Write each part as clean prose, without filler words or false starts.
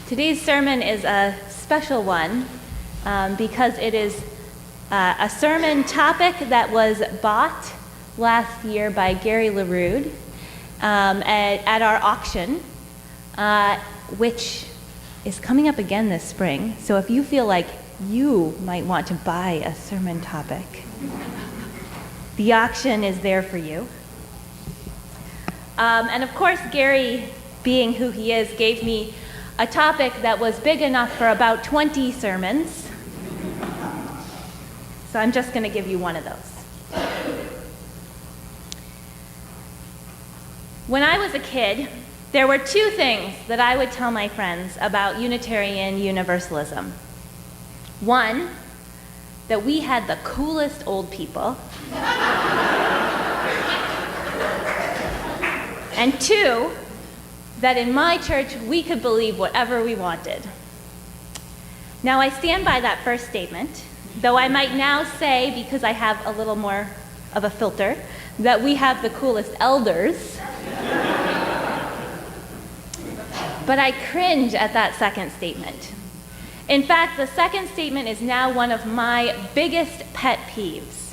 Today's sermon is a special one because it is a sermon topic that was bought last year by Gary LaRude at our auction, which is coming up again this spring. So if you feel like you might want to buy a sermon topic, the auction is there for you. And of course, Gary, being who he is, gave me a topic that was big enough for about 20 sermons. So I'm just going to give you one of those. When I was a kid, there were two things that I would tell my friends about Unitarian Universalism. One, that we had the coolest old people. And two, that in my church we could believe whatever we wanted. Now I stand by that first statement, though I might now say, because I have a little more of a filter, that we have the coolest elders. But I cringe at that second statement. In fact, the second statement is now one of my biggest pet peeves.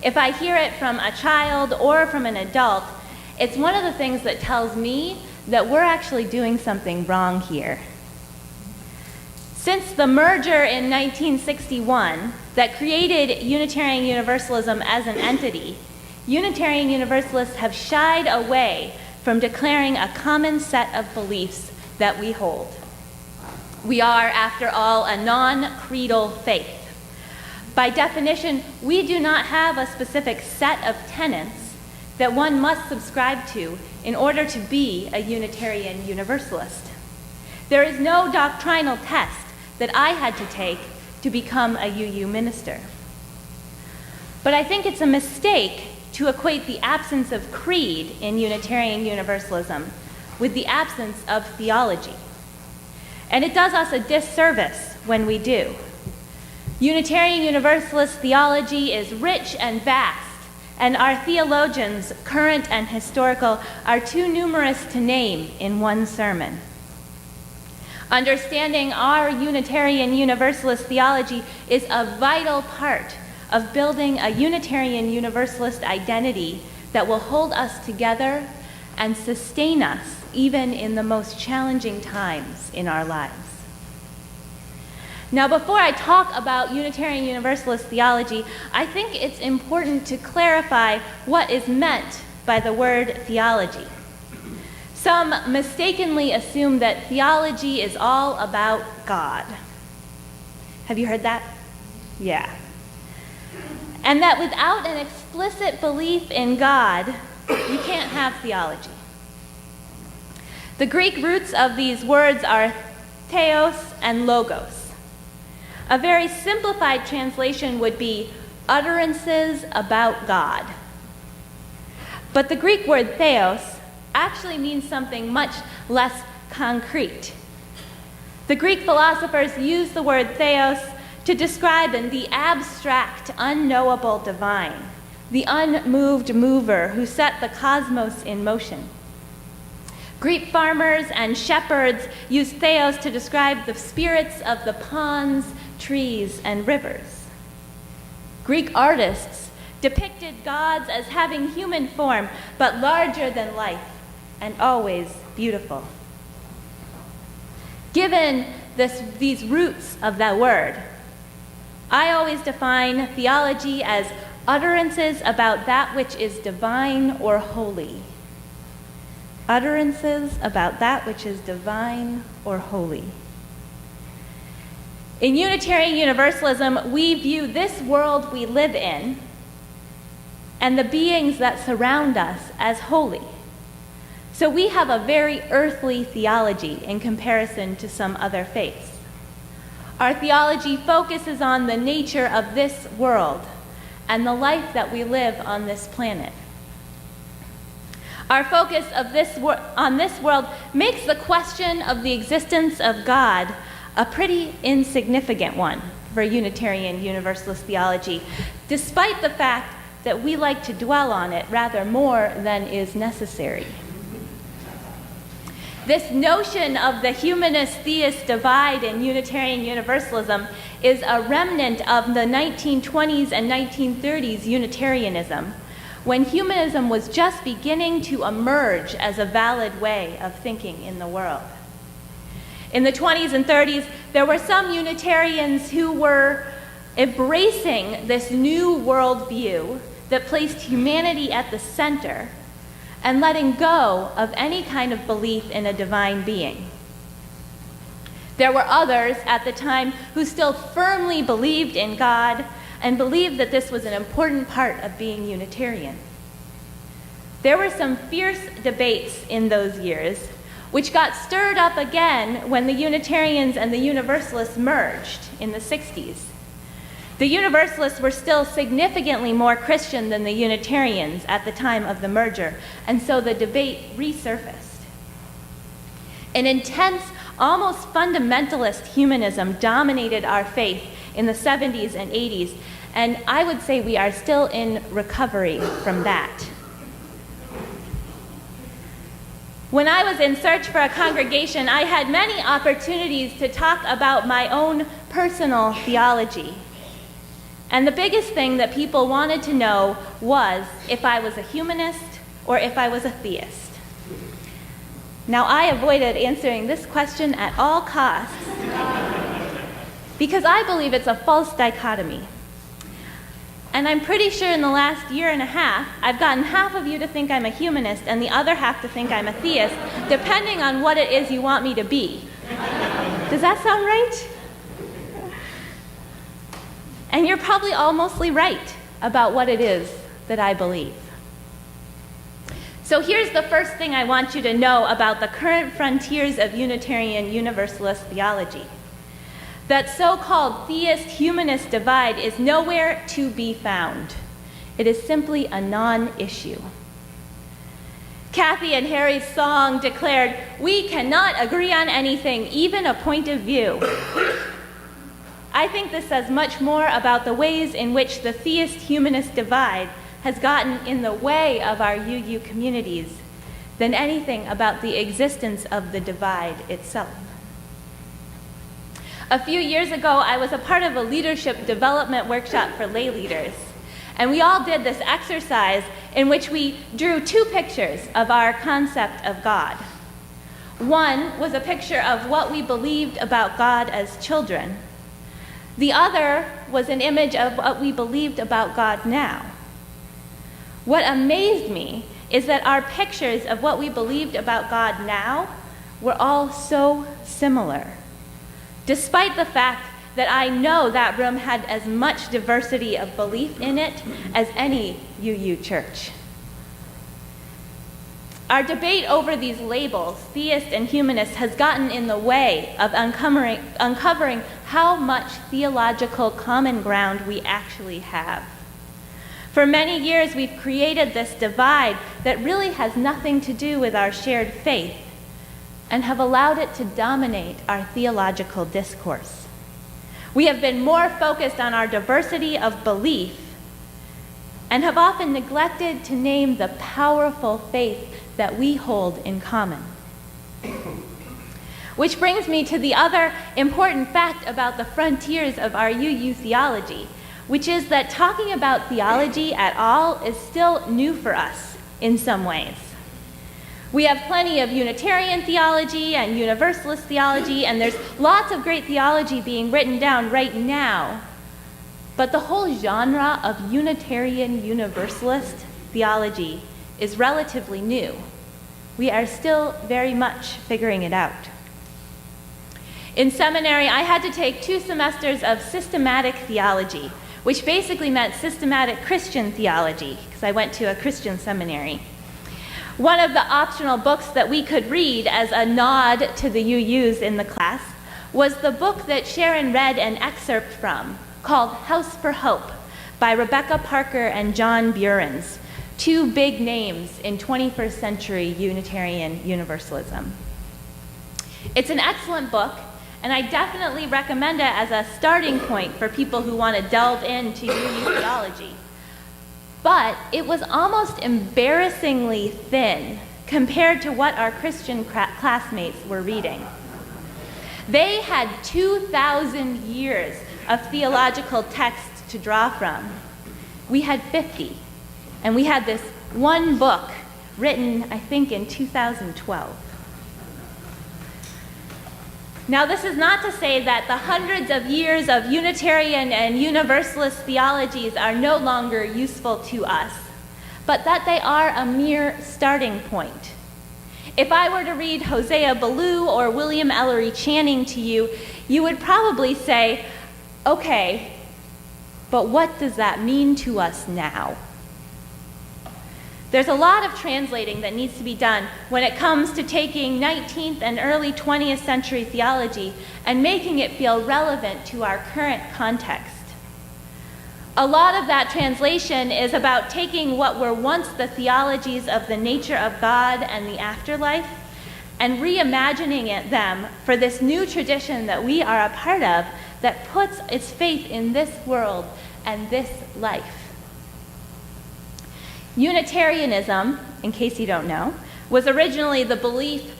If I hear it from a child or from an adult, it's one of the things that tells me that we're actually doing something wrong here. Since the merger in 1961 that created Unitarian Universalism as an entity, Unitarian Universalists have shied away from declaring a common set of beliefs that we hold. We are, after all, a non-creedal faith. By definition, we do not have a specific set of tenets that one must subscribe to in order to be a Unitarian Universalist. There is no doctrinal test that I had to take to become a UU minister. But I think it's a mistake to equate the absence of creed in Unitarian Universalism with the absence of theology. And it does us a disservice when we do. Unitarian Universalist theology is rich and vast, and our theologians, current and historical, are too numerous to name in one sermon. Understanding our Unitarian Universalist theology is a vital part of building a Unitarian Universalist identity that will hold us together and sustain us even in the most challenging times in our lives. Now, before I talk about Unitarian Universalist theology, I think it's important to clarify what is meant by the word theology. Some mistakenly assume that theology is all about God. Have you heard that? Yeah. And that without an explicit belief in God, you can't have theology. The Greek roots of these words are theos and logos. A very simplified translation would be utterances about God. But the Greek word theos actually means something much less concrete. The Greek philosophers used the word theos to describe the abstract, unknowable divine, the unmoved mover who set the cosmos in motion. Greek farmers and shepherds used theos to describe the spirits of the ponds, trees, and rivers. Greek artists depicted gods as having human form, but larger than life and always beautiful. Given these roots of that word, I always define theology as utterances about that which is divine or holy. Utterances about that which is divine or holy. In Unitarian Universalism, we view this world we live in and the beings that surround us as holy. So we have a very earthly theology in comparison to some other faiths. Our theology focuses on the nature of this world and the life that we live on this planet. Our focus on this world makes the question of the existence of God a pretty insignificant one for Unitarian Universalist theology, despite the fact that we like to dwell on it rather more than is necessary. This notion of the humanist-theist divide in Unitarian Universalism is a remnant of the 1920s and 1930s Unitarianism, when humanism was just beginning to emerge as a valid way of thinking in the world. In the 20s and 30s, there were some Unitarians who were embracing this new worldview that placed humanity at the center and letting go of any kind of belief in a divine being. There were others at the time who still firmly believed in God and believed that this was an important part of being Unitarian. There were some fierce debates in those years, which got stirred up again when the Unitarians and the Universalists merged in the 60s. The Universalists were still significantly more Christian than the Unitarians at the time of the merger, and so the debate resurfaced. An intense, almost fundamentalist humanism dominated our faith in the 70s and 80s, and I would say we are still in recovery from that. When I was in search for a congregation, I had many opportunities to talk about my own personal theology. And the biggest thing that people wanted to know was if I was a humanist or if I was a theist. Now, I avoided answering this question at all costs because I believe it's a false dichotomy. And I'm pretty sure in the last year and a half, I've gotten half of you to think I'm a humanist and the other half to think I'm a theist, depending on what it is you want me to be. Does that sound right? And you're probably all mostly right about what it is that I believe. So here's the first thing I want you to know about the current frontiers of Unitarian Universalist theology. That so-called theist-humanist divide is nowhere to be found. It is simply a non-issue. Kathy and Harry's song declared, "We cannot agree on anything, even a point of view." I think this says much more about the ways in which the theist-humanist divide has gotten in the way of our UU communities than anything about the existence of the divide itself. A few years ago, I was a part of a leadership development workshop for lay leaders, and we all did this exercise in which we drew two pictures of our concept of God. One was a picture of what we believed about God as children. The other was an image of what we believed about God now. What amazed me is that our pictures of what we believed about God now were all so similar, despite the fact that I know that room had as much diversity of belief in it as any UU church. Our debate over these labels, theist and humanist, has gotten in the way of uncovering how much theological common ground we actually have. For many years, we've created this divide that really has nothing to do with our shared faith and have allowed it to dominate our theological discourse. We have been more focused on our diversity of belief and have often neglected to name the powerful faith that we hold in common. Which brings me to the other important fact about the frontiers of our UU theology, which is that talking about theology at all is still new for us in some ways. We have plenty of Unitarian theology and Universalist theology, and there's lots of great theology being written down right now. But the whole genre of Unitarian Universalist theology is relatively new. We are still very much figuring it out. In seminary, I had to take 2 semesters of systematic theology, which basically meant systematic Christian theology, because I went to a Christian seminary. One of the optional books that we could read as a nod to the UUs in the class was the book that Sharon read an excerpt from, called House for Hope, by Rebecca Parker and John Burens, 2 big names in 21st century Unitarian Universalism. It's an excellent book, and I definitely recommend it as a starting point for people who want to delve into UU theology. But it was almost embarrassingly thin compared to what our Christian classmates were reading. They had 2,000 years of theological texts to draw from. We had 50, and we had this one book written, I think, in 2012. Now, this is not to say that the hundreds of years of Unitarian and Universalist theologies are no longer useful to us, but that they are a mere starting point. If I were to read Hosea Ballou or William Ellery Channing to you, you would probably say, okay, but what does that mean to us now? There's a lot of translating that needs to be done when it comes to taking 19th and early 20th century theology and making it feel relevant to our current context. A lot of that translation is about taking what were once the theologies of the nature of God and the afterlife and reimagining them for this new tradition that we are a part of that puts its faith in this world and this life. Unitarianism, in case you don't know, was originally the belief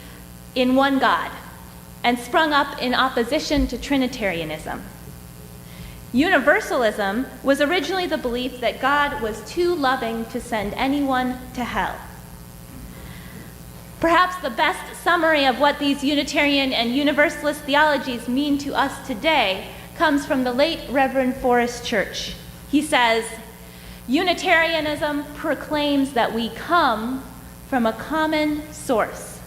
in one God and sprung up in opposition to Trinitarianism. Universalism was originally the belief that God was too loving to send anyone to hell. Perhaps the best summary of what these Unitarian and Universalist theologies mean to us today comes from the late Reverend Forrest Church. He says, Unitarianism proclaims that we come from a common source.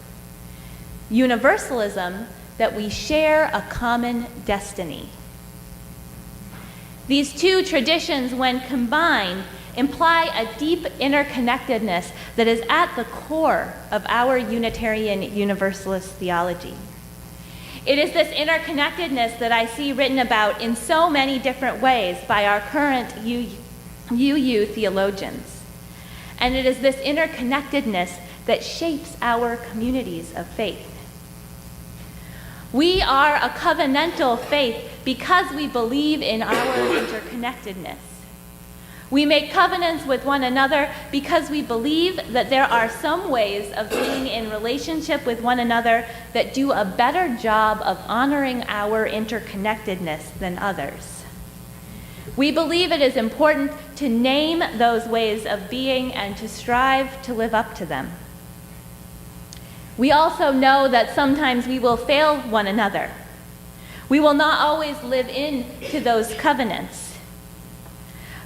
Universalism, that we share a common destiny. These two traditions, when combined, imply a deep interconnectedness that is at the core of our Unitarian Universalist theology. It is this interconnectedness that I see written about in so many different ways by our current UU theologians. And it is this interconnectedness that shapes our communities of faith. We are a covenantal faith because we believe in our interconnectedness. We make covenants with one another because we believe that there are some ways of being in relationship with one another that do a better job of honoring our interconnectedness than others. We believe it is important to name those ways of being and to strive to live up to them. We also know that sometimes we will fail one another. We will not always live into those covenants.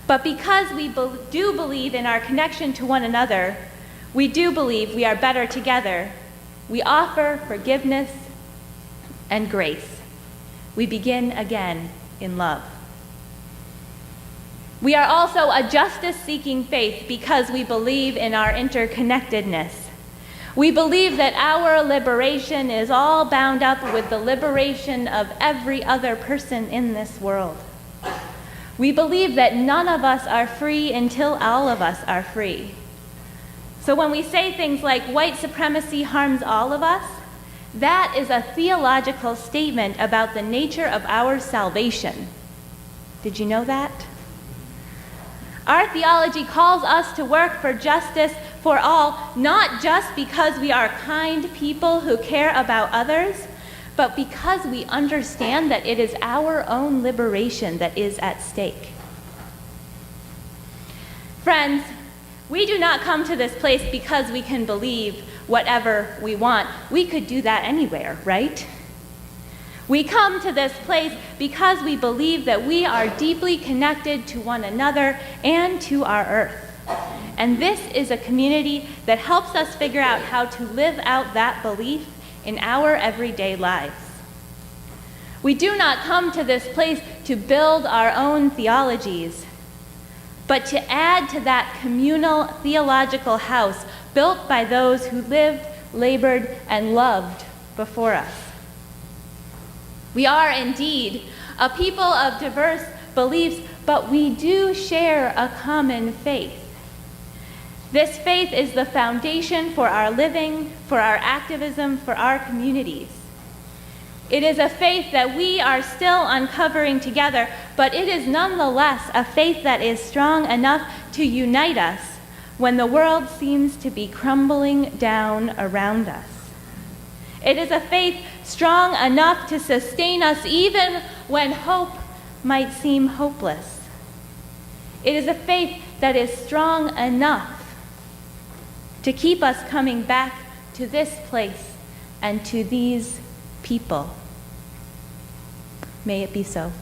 But because we do believe in our connection to one another, we do believe we are better together. We offer forgiveness and grace. We begin again in love. We are also a justice-seeking faith because we believe in our interconnectedness. We believe that our liberation is all bound up with the liberation of every other person in this world. We believe that none of us are free until all of us are free. So when we say things like white supremacy harms all of us, that is a theological statement about the nature of our salvation. Did you know that? Our theology calls us to work for justice for all, not just because we are kind people who care about others, but because we understand that it is our own liberation that is at stake. Friends, we do not come to this place because we can believe whatever we want. We could do that anywhere, right? We come to this place because we believe that we are deeply connected to one another and to our earth. And this is a community that helps us figure out how to live out that belief in our everyday lives. We do not come to this place to build our own theologies, but to add to that communal theological house built by those who lived, labored, and loved before us. We are indeed a people of diverse beliefs, but we do share a common faith. This faith is the foundation for our living, for our activism, for our communities. It is a faith that we are still uncovering together, but it is nonetheless a faith that is strong enough to unite us, when the world seems to be crumbling down around us. It is a faith strong enough to sustain us even when hope might seem hopeless. It is a faith that is strong enough to keep us coming back to this place and to these people. May it be so.